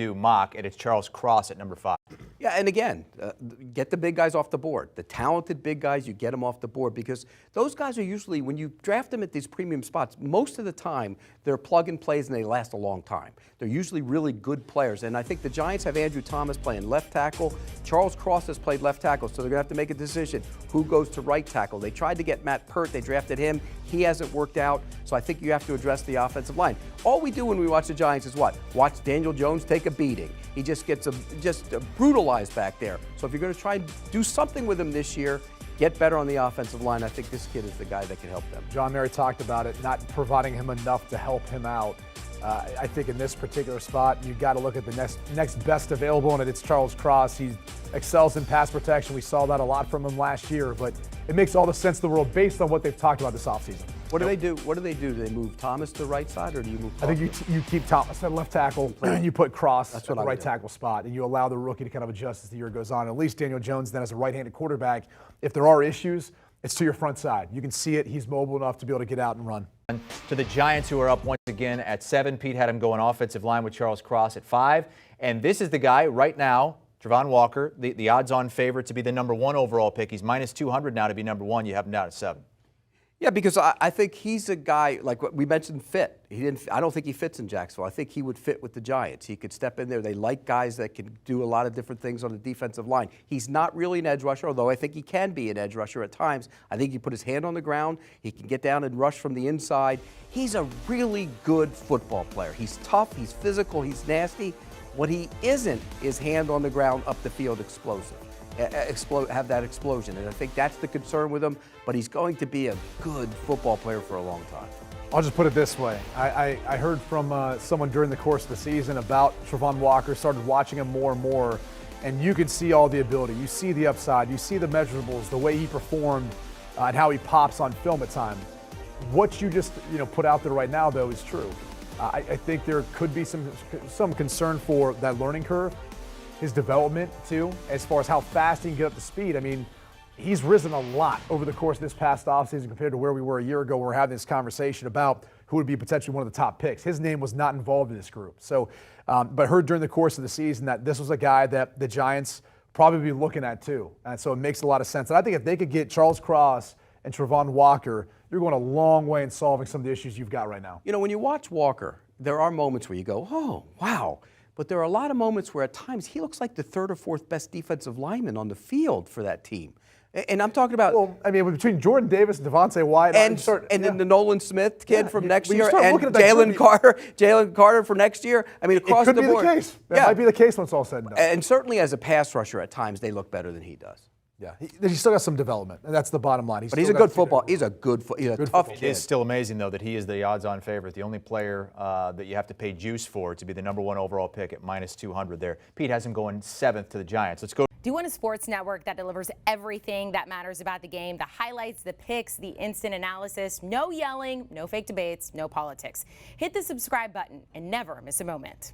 do mock, and it's Charles Cross at number 5. Yeah, and again, get the big guys off the board. The talented big guys, you get them off the board because those guys are usually, when you draft them at these premium spots, most of the time they're plug and plays and they last a long time. They're usually really good players. And I think the Giants have Andrew Thomas playing left tackle. Charles Cross has played left tackle, so they're going to have to make a decision who goes to right tackle. They tried to get Matt Pert. They drafted him. He hasn't worked out, so I think you have to address the offensive line. All we do when we watch the Giants is what? Watch Daniel Jones take a beating. He just gets brutalized back there. So if you're going to try and do something with him this year, get better on the offensive line. I think this kid is the guy that can help them. John Mary talked about it, not providing him enough to help him out. I think in this particular spot, you've got to look at the next best available, and it's Charles Cross. He excels in pass protection. We saw that a lot from him last year, but it makes all the sense in the world based on what they've talked about this offseason. What do they do? What do they do? Do they move Thomas to the right side, or do you move Cross? I think you keep Thomas at left tackle, and you put Cross at the right do. tackle spot, and you allow the rookie to kind of adjust as the year goes on. At least Daniel Jones then as a right-handed quarterback, if there are issues, it's to your front side. You can see it. He's mobile enough to be able to get out and run. To the Giants, who are up once again at 7. Pete had him going offensive line with Charles Cross at 5. And this is the guy right now, Travon Walker, the odds-on favorite to be the number 1 overall pick. He's minus 200 now to be number 1. You have him down at 7. Yeah, because I think he's a guy, like what we mentioned, fit. I don't think he fits in Jacksonville. I think he would fit with the Giants. He could step in there. They like guys that can do a lot of different things on the defensive line. He's not really an edge rusher, although I think he can be an edge rusher at times. I think he put his hand on the ground. He can get down and rush from the inside. He's a really good football player. He's tough. He's physical. He's nasty. What he isn't is hand on the ground, up the field, explosive. Have that explosion, and I think that's the concern with him, but he's going to be a good football player for a long time. I'll just put it this way. I heard from someone during the course of the season about Travon Walker, started watching him more and more, and you can see all the ability. You see the upside. You see the measurables, the way he performed, and how he pops on film at times. What you just put out there right now, though, is true. I think there could be some concern for that learning curve. His development, too, as far as how fast he can get up to speed. I mean, he's risen a lot over the course of this past offseason compared to where we were a year ago. We're having this conversation about who would be potentially one of the top picks. His name was not involved in this group. So, but heard during the course of the season that this was a guy that the Giants probably be looking at, too. And so it makes a lot of sense. And I think if they could get Charles Cross and Travon Walker, you're going a long way in solving some of the issues you've got right now. You know, when you watch Walker, there are moments where you go, oh, wow. But there are a lot of moments where at times he looks like the 3rd or 4th best defensive lineman on the field for that team. And I'm talking about... Well, I mean, between Jordan Davis and Devontae White... And then the Nolan Smith kid from next year, and Jalen Carter for next year. I mean, across the board. It could be the case. That might be the case when it's all said and done. And certainly as a pass rusher at times, they look better than he does. Yeah, he's still got some development, and that's the bottom line. But he's a good football. He's a tough kid. It is still amazing, though, that he is the odds-on favorite, the only player that you have to pay juice for to be the number 1 overall pick at minus 200 there. Pete has him going 7th to the Giants. Let's go. Do you want a sports network that delivers everything that matters about the game? The highlights, the picks, the instant analysis, no yelling, no fake debates, no politics. Hit the subscribe button and never miss a moment.